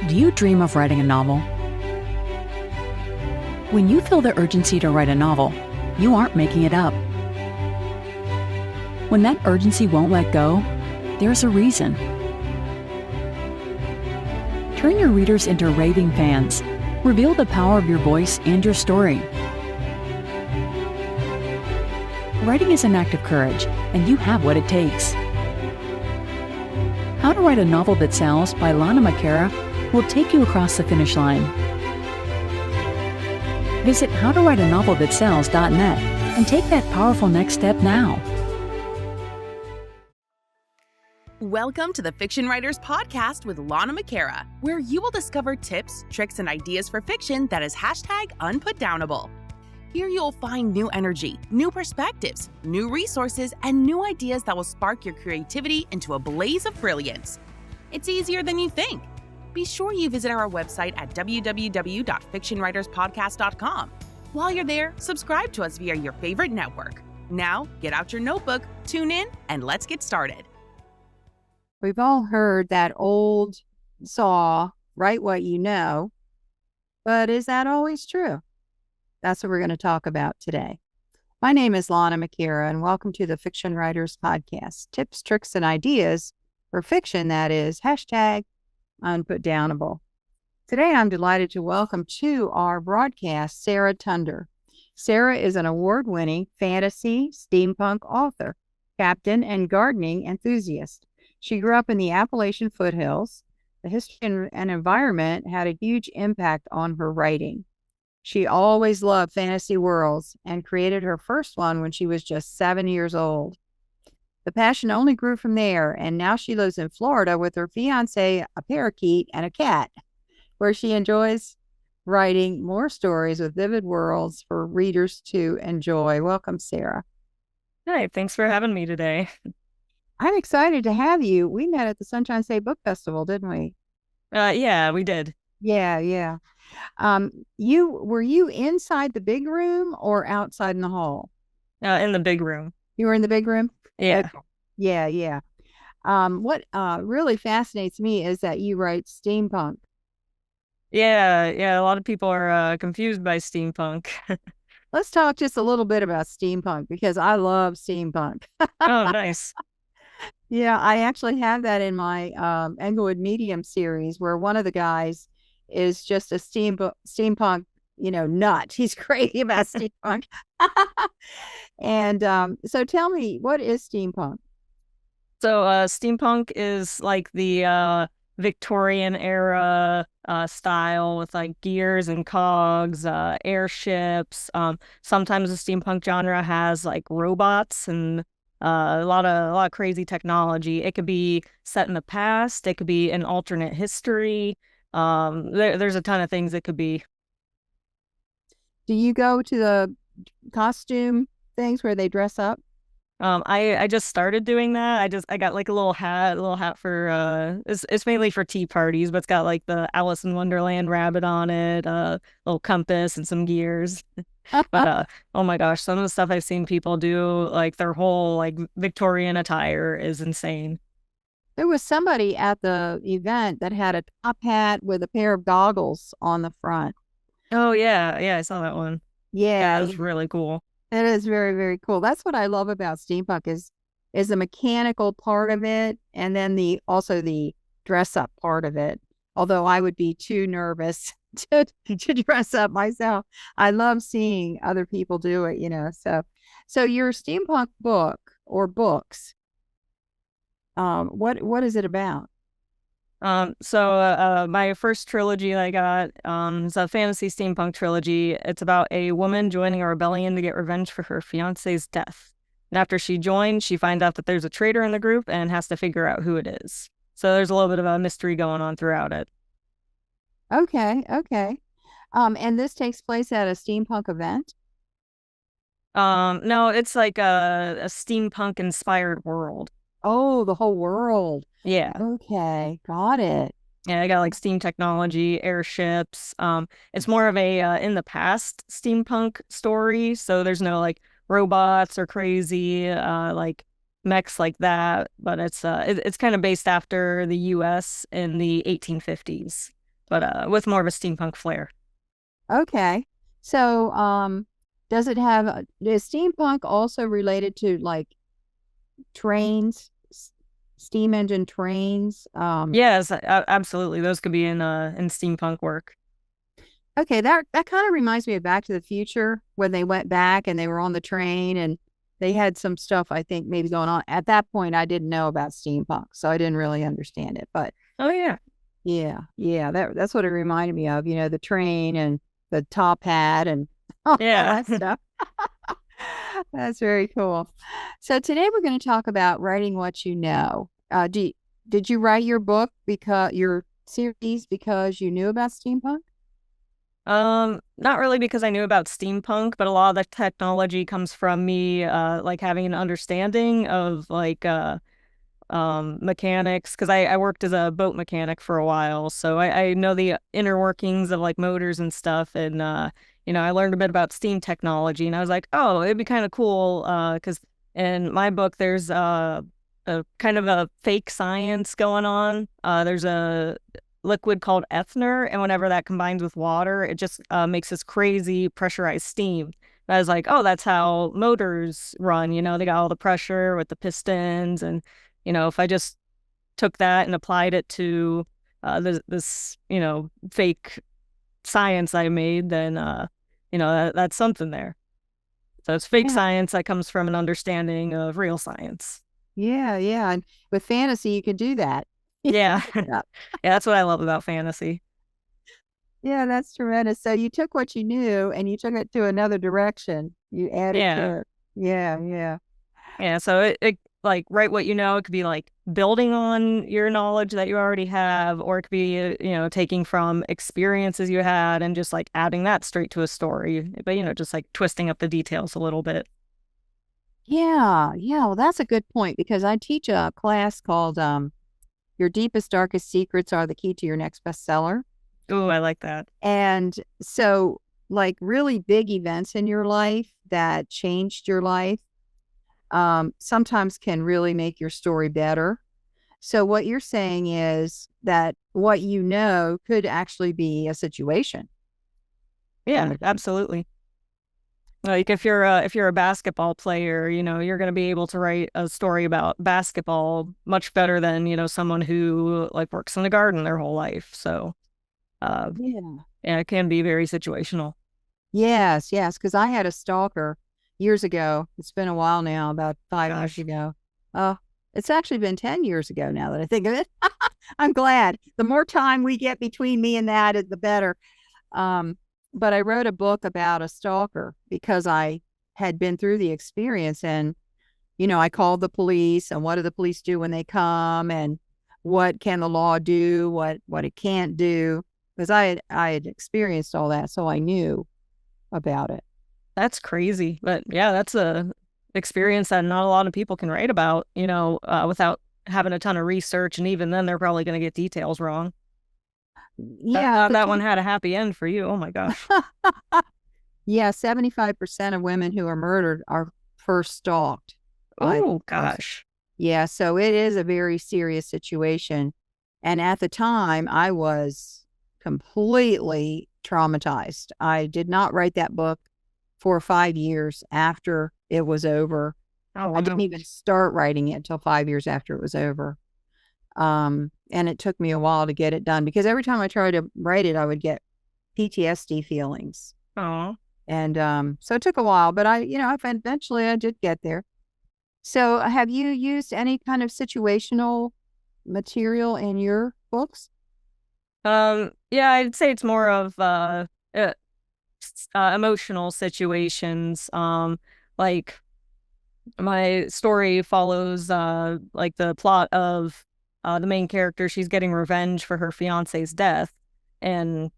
Do you dream of writing a novel? When you feel the urgency to write a novel, you aren't making it up. When that urgency won't let go, there's a reason. Turn your readers into raving fans. Reveal the power of your voice and your story. Writing is an act of courage, and you have what it takes. How to Write a Novel That Sells by Lana McAra will take you across the finish line. Visit howtowriteanovelthatsells.net and take that powerful next step now. Welcome to the Fiction Writers Podcast with Lana McAra, where you will discover tips, tricks, and ideas for fiction that is #unputdownable. Here you'll find new energy, new perspectives, new resources, and new ideas that will spark your creativity into a blaze of brilliance. It's easier than you think. Be sure you visit our website at www.fictionwriterspodcast.com. While you're there, subscribe to us via your favorite network. Now, get out your notebook, tune in, and let's get started. We've all heard that old saw, write what you know, but is that always true? That's what we're going to talk about today. My name is Lana McAra, and welcome to the Fiction Writers Podcast. Tips, tricks, and ideas for fiction that is #unputdownable. Today, I'm delighted to welcome to our broadcast Sara Tunder. Sara is an award-winning fantasy steampunk author, captain, and gardening enthusiast. She grew up in the Appalachian foothills. The history and environment had a huge impact on her writing. She always loved fantasy worlds and created her first one when she was just 7 years old. The passion only grew from there, and now she lives in Florida with her fiance, a parakeet, and a cat, where she enjoys writing more stories with vivid worlds for readers to enjoy. Welcome, Sara. Hi, thanks for having me today. I'm excited to have you. We met at the Sunshine State Book Festival, didn't we? Yeah, we did. Yeah. Were you inside the big room or outside in the hall? In the big room. You were in the big room? Yeah. Okay. Yeah. What really fascinates me is that you write steampunk. Yeah. A lot of people are confused by steampunk. Let's talk just a little bit about steampunk because I love steampunk. Oh, nice. Yeah, I actually have that in my Englewood Medium series where one of the guys is just a steampunk, nut. He's crazy about steampunk. And so tell me, what is steampunk? So steampunk is like the Victorian era style with like gears and cogs, airships. Sometimes the steampunk genre has like robots and a lot of crazy technology. It could be set in the past. It could be an alternate history. There's a ton of things it could be. Do you go to the costume things where they dress up? I just started doing that. I got like a little hat for it's mainly for tea parties, but it's got like the Alice in Wonderland rabbit on it, little compass and some gears. But oh my gosh, some of the stuff I've seen people do, like their whole like Victorian attire is insane. There was somebody at the event that had a top hat with a pair of goggles on the front. Oh yeah, I saw that one. Yeah, it was really cool. It is very, very cool. That's what I love about steampunk is the mechanical part of it, and then also the dress up part of it. Although I would be too nervous to dress up myself. I love seeing other people do it, So your steampunk book or books, what is it about? So my first trilogy that I got is a fantasy steampunk trilogy. It's about a woman joining a rebellion to get revenge for her fiance's death. And after she joins, she finds out that there's a traitor in the group and has to figure out who it is. So there's a little bit of a mystery going on throughout it. Okay. And this takes place at a steampunk event? No, it's like a steampunk inspired world. Oh, the whole world. Yeah. Okay, got it. Yeah, I got like steam technology, airships. It's more of a in the past steampunk story, so there's no like robots or crazy like mechs like that, but it's kind of based after the US in the 1850s. but with more of a steampunk flair. Okay. So, does it have, is steampunk also related to like trains, steam engine trains? Yes, absolutely. Those could be in steampunk work. Okay, that kind of reminds me of Back to the Future when they went back and they were on the train and they had some stuff I think maybe going on. At that point, I didn't know about steampunk, so I didn't really understand it. But Oh yeah. yeah, that's what it reminded me of. You know, the train and the top hat and all Yeah. that stuff. That's very cool. So today we're going to talk about writing what you know. Did you write your book because your series because you knew about steampunk? Not really because I knew about steampunk, but a lot of the technology comes from me like having an understanding of like mechanics because I worked as a boat mechanic for a while, so I know the inner workings of like motors and stuff, and I learned a bit about steam technology, and I was like, oh, it'd be kind of cool because in my book there's a kind of a fake science going on. There's a liquid called ethner, and whenever that combines with water, it just makes this crazy pressurized steam. And I was like, oh, that's how motors run. They got all the pressure with the pistons, and if I just took that and applied it to this fake science I made, then that's something there. So it's fake Yeah, science that comes from an understanding of real science. yeah. And with fantasy, you can do that. Yeah. Yeah. Yeah, that's what I love about fantasy. Yeah, that's tremendous. So you took what you knew and you took it to another direction. You added Yeah. to it. Yeah. Yeah, so it like write what you know. It could be like building on your knowledge that you already have, or it could be taking from experiences you had and just like adding that straight to a story. But just like twisting up the details a little bit. Yeah. Well, that's a good point because I teach a class called Your Deepest, Darkest Secrets Are the Key to Your Next Bestseller. Ooh, I like that. And so, like, really big events in your life that changed your life sometimes can really make your story better. So, what you're saying is that what you know could actually be a situation. Yeah, absolutely. Like if you're a basketball player, you're going to be able to write a story about basketball much better than, someone who like works in the garden their whole life. So, uh, Yeah. yeah, it can be very situational. Yes. Because I had a stalker years ago. It's been a while now, about 5 years Gosh. ago. Oh, it's actually been 10 years ago now that I think of it. I'm glad. The more time we get between me and that, the better. Um, but I wrote a book about a stalker because I had been through the experience and, I called the police and what do the police do when they come and what can the law do, what it can't do. Because I had experienced all that, so I knew about it. That's crazy. But yeah, that's a experience that not a lot of people can write about, without having a ton of research. And even then, they're probably going to get details wrong. Yeah, at the That one had a happy end for you. Oh my gosh. yeah, 75% of women who are murdered are first stalked by the Oh person. gosh. Yeah, so it is a very serious situation. And at the time, I was completely traumatized. I did not write that book for 5 years after it was over. Oh I didn't wow. even start writing it until 5 years after it was over. And it took me a while to get it done because every time I tried to write it, I would get PTSD feelings. Oh. And so it took a while, but eventually I did get there. So have you used any kind of situational material in your books? Yeah, I'd say it's more of emotional situations. Like my story follows like the plot of the main character. She's getting revenge for her fiance's death, and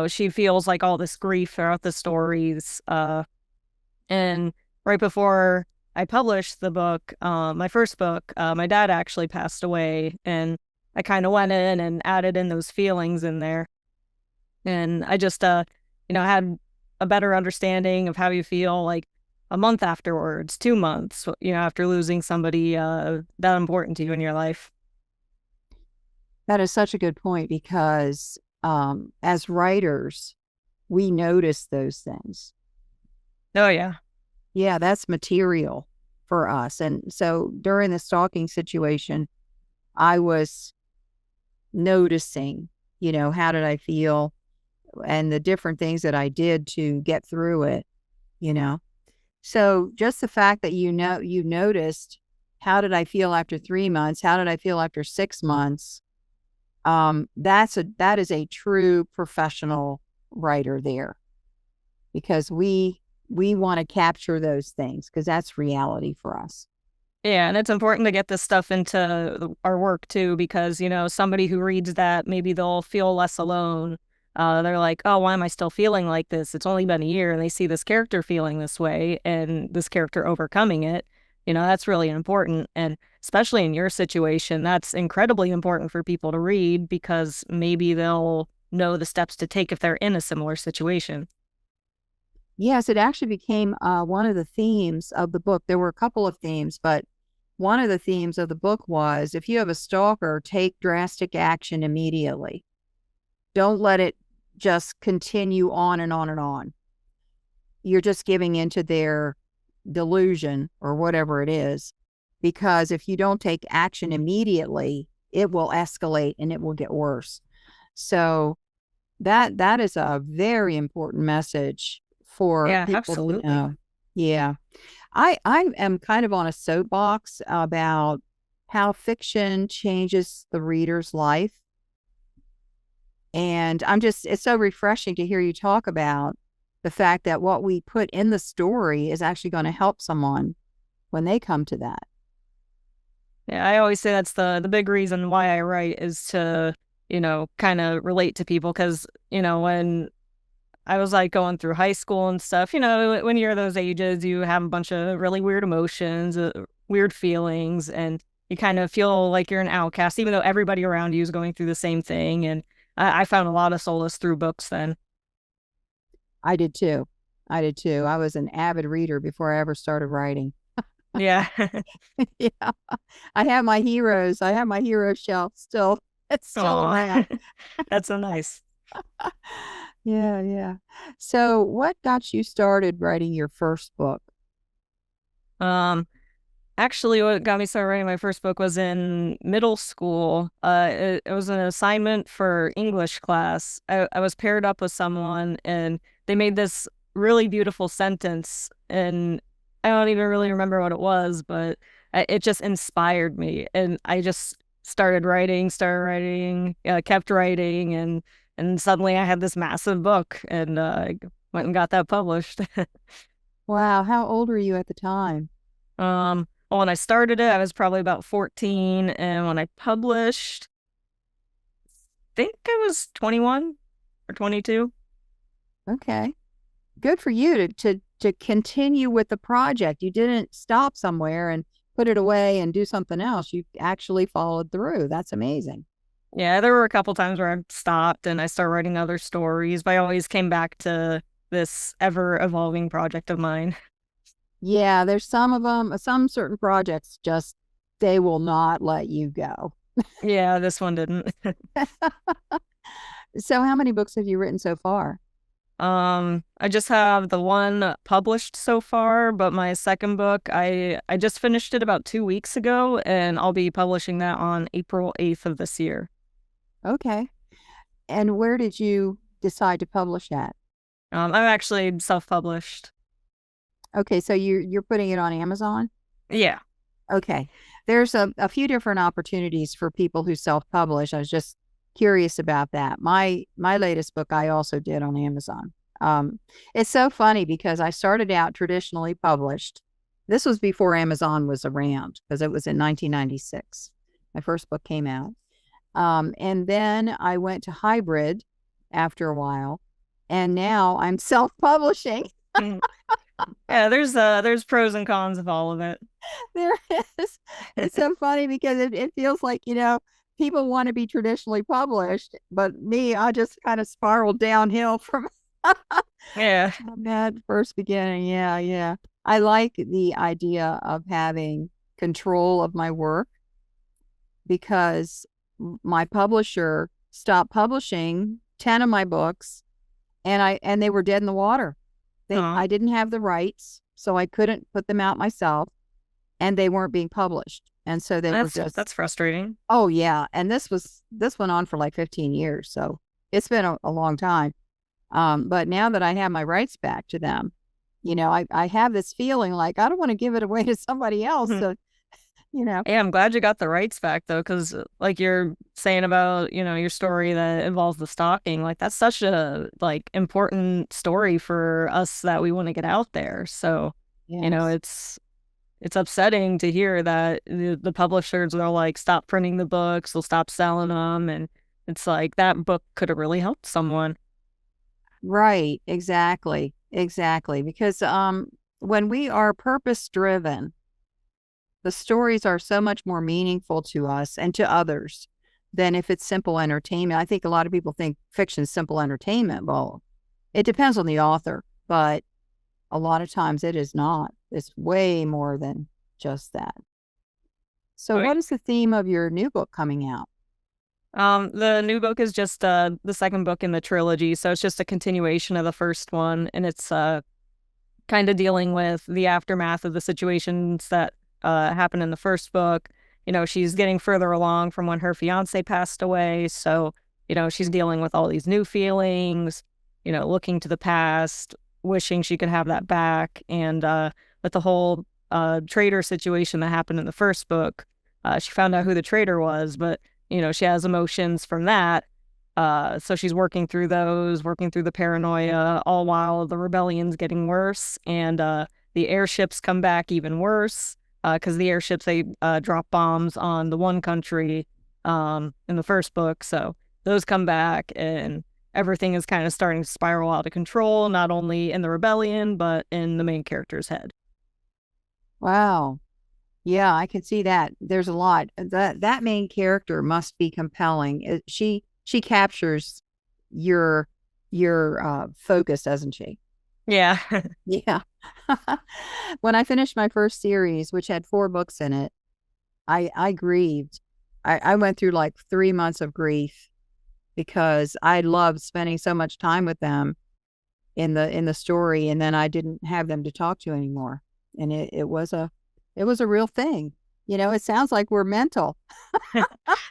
she feels like all this grief throughout the stories. And right before I published the book, my first book, my dad actually passed away, and I kind of went in and added in those feelings in there. And I just, had a better understanding of how you feel like a month afterwards, 2 months, after losing somebody that important to you in your life. That is such a good point because as writers, we notice those things. Oh, yeah. Yeah, that's material for us. And so during the stalking situation, I was noticing, how did I feel and the different things that I did to get through it, So just the fact that you noticed, how did I feel after 3 months? How did I feel after 6 months? That is a true professional writer there, because we want to capture those things because that's reality for us. Yeah, and it's important to get this stuff into our work too, because, somebody who reads that, maybe they'll feel less alone. They're like, oh, why am I still feeling like this? It's only been a year, and they see this character feeling this way and this character overcoming it. That's really important. And especially in your situation, that's incredibly important for people to read, because maybe they'll know the steps to take if they're in a similar situation. Yes, it actually became one of the themes of the book. There were a couple of themes, but one of the themes of the book was, if you have a stalker, take drastic action immediately. Don't let it just continue on and on and on. You're just giving into their delusion or whatever it is, because if you don't take action immediately, it will escalate and it will get worse. So that is a very important message for people absolutely. to know. Yeah. I am kind of on a soapbox about how fiction changes the reader's life. And it's so refreshing to hear you talk about the fact that what we put in the story is actually going to help someone when they come to that. Yeah, I always say that's the big reason why I write, is to, kind of relate to people. Because, when I was like going through high school and stuff, when you're those ages, you have a bunch of really weird emotions, weird feelings, and you kind of feel like you're an outcast, even though everybody around you is going through the same thing. And I found a lot of solace through books then. I did too. I was an avid reader before I ever started writing. Yeah. Yeah. I have my heroes. I have my hero shelf still. It's still around. That's so nice. Yeah, yeah. So what got you started writing your first book? Actually, what got me started writing my first book was in middle school. It was an assignment for English class. I was paired up with someone, and they made this really beautiful sentence, and I don't even really remember what it was, but it just inspired me, and I just started writing, kept writing, and suddenly I had this massive book, and went and got that published. Wow. How old were you at the time? Well, when I started it, I was probably about 14, and when I published, I think I was 21 or 22. Okay. Good for you to continue with the project. You didn't stop somewhere and put it away and do something else. You actually followed through. That's amazing. Yeah, there were a couple times where I stopped and I started writing other stories, but I always came back to this ever-evolving project of mine. Yeah, there's some of them, some certain projects just, they will not let you go. Yeah, this one didn't. So how many books have you written so far? I just have the one published so far, but my second book, I just finished it about 2 weeks ago, and I'll be publishing that on April 8th of this year. Okay. And where did you decide to publish at? I'm actually self-published. Okay, so you're putting it on Amazon? Yeah. Okay. There's a few different opportunities for people who self-publish. I was just curious about that. My latest book I also did on Amazon. It's so funny because I started out traditionally published. This was before Amazon was around, because it was in 1996. My first book came out. And then I went to hybrid after a while, and now I'm self-publishing. Yeah, there's pros and cons of all of it. There is. It's so funny because it feels like, people want to be traditionally published, but me, I just kind of spiraled downhill from Yeah. that first beginning. Yeah, yeah. I like the idea of having control of my work, because my publisher stopped publishing 10 of my books, and they were dead in the water. I didn't have the rights, so I couldn't put them out myself, and they weren't being published. And so that's frustrating. Oh yeah. And this went on for like 15 years. So it's been a long time. But now that I have my rights back to them, I have this feeling like I don't want to give it away to somebody else. So, Yeah, I'm glad you got the rights back though, because like you're saying about, your story that involves the stalking, like that's such a important story for us that we want to get out there. So, yes. it's upsetting to hear that the publishers are like, stop printing the books, they'll stop selling them. And it's like that book could have really helped someone. Right. Exactly. Exactly. Because when we are purpose driven, the stories are so much more meaningful to us and to others than if it's simple entertainment. I think a lot of people think fiction is simple entertainment. Well, it depends on the author, but a lot of times it is not. It's way more than just that. So what is the theme of your new book coming out? The new book is just the second book in the trilogy, so it's just a continuation of the first one, and it's kind of dealing with the aftermath of the situations that happened in the first book. She's getting further along from when her fiance passed away, so she's dealing with all these new feelings, looking to the past, wishing she could have that back, and with the whole traitor situation that happened in the first book, she found out who the traitor was, but she has emotions from that. So she's working through those, working through the paranoia, all while the rebellion's getting worse, and the airships come back even worse, because the airships, they drop bombs on the one country in the first book. So those come back, and everything is kind of starting to spiral out of control, not only in the rebellion, but in the main character's head. Wow. Yeah, I can see that. There's a lot. That main character must be compelling. She captures your focus, doesn't she? Yeah. Yeah. When I finished my first series, which had 4 books in it, I grieved. I went through like 3 months of grief because I loved spending so much time with them in the story, and then I didn't have them to talk to anymore. And it was a real thing. It sounds like we're mental.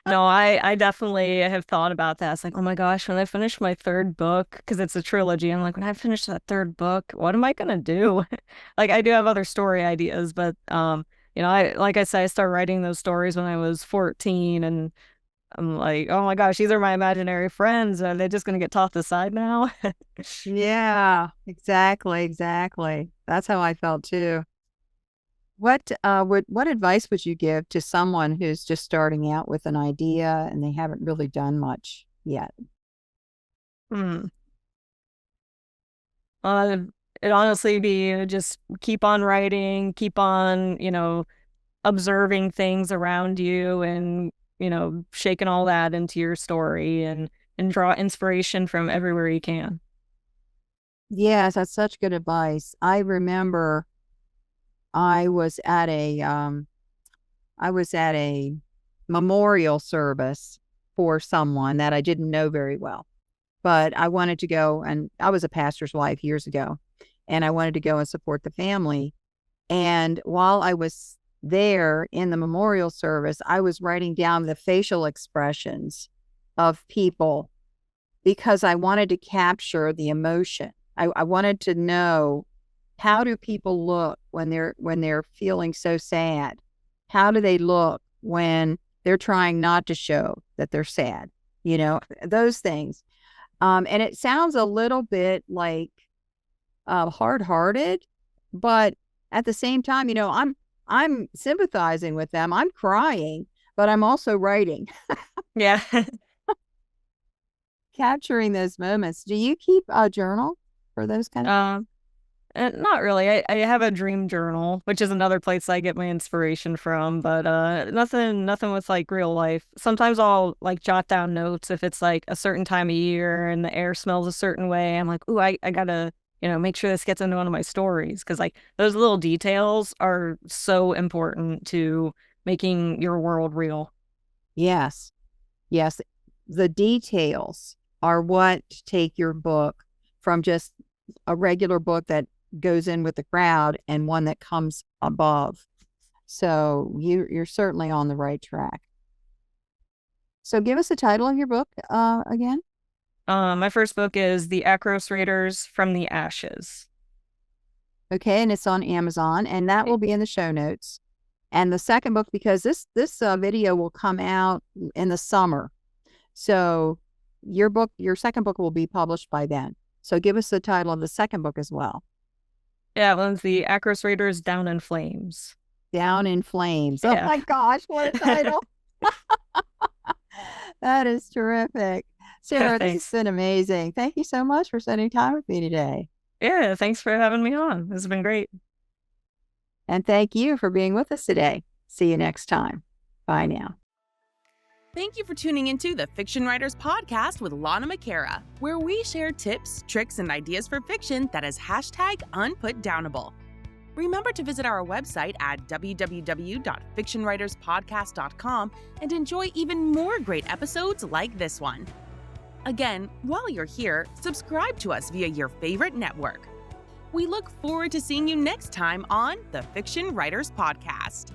No, I definitely have thought about that. It's like, oh my gosh, when I finish my third book, because it's a trilogy, I'm like, when I finish that third book, what am I gonna do? Like, I do have other story ideas, but like I said, I started writing those stories when I was 14, and I'm like, oh my gosh, these are my imaginary friends. Are they just gonna get tossed aside now? Yeah, exactly. That's how I felt too. What advice would you give to someone who's just starting out with an idea and they haven't really done much yet? Hmm. Uh, it honestly be just keep on writing, keep on, observing things around you, and, shaking all that into your story, and draw inspiration from everywhere you can. Yes, that's such good advice. I remember I was at a memorial service for someone that I didn't know very well, but I wanted to go, and I was a pastor's wife years ago, and I wanted to go and support the family. And while I was there in the memorial service, I was writing down the facial expressions of people because I wanted to capture the emotion. I wanted to know, how do people look when they're feeling so sad? How do they look when they're trying not to show that they're sad? Those things. And it sounds a little bit like hard-hearted, but at the same time, I'm sympathizing with them. I'm crying, but I'm also writing, Yeah. capturing those moments. Do you keep a journal for those kind of? Not really. I have a dream journal, which is another place I get my inspiration from, but nothing with like real life. Sometimes I'll like jot down notes if it's like a certain time of year and the air smells a certain way. I'm like, ooh, I gotta, make sure this gets into one of my stories, because like those little details are so important to making your world real. Yes. Yes. The details are what take your book from just a regular book that goes in with the crowd and one that comes above. So you're certainly on the right track. So give us the title of your book again. My first book is The Akros Raiders from the Ashes. Okay, and it's on Amazon, and that will be in the show notes. And the second book, because this video will come out in the summer, so your second book will be published by then. So give us the title of the second book as well. Yeah, one's The Akros Raiders Down in Flames. Down in Flames. Oh Yeah. my gosh, what a title. That is terrific. Sarah, this has been amazing. Thank you so much for spending time with me today. Yeah, thanks for having me on. This has been great. And thank you for being with us today. See you next time. Bye now. Thank you for tuning into the Fiction Writers Podcast with Lana McAra, where we share tips, tricks, and ideas for fiction that is #unputdownable. Remember to visit our website at www.fictionwriterspodcast.com and enjoy even more great episodes like this one. Again, while you're here, subscribe to us via your favorite network. We look forward to seeing you next time on the Fiction Writers Podcast.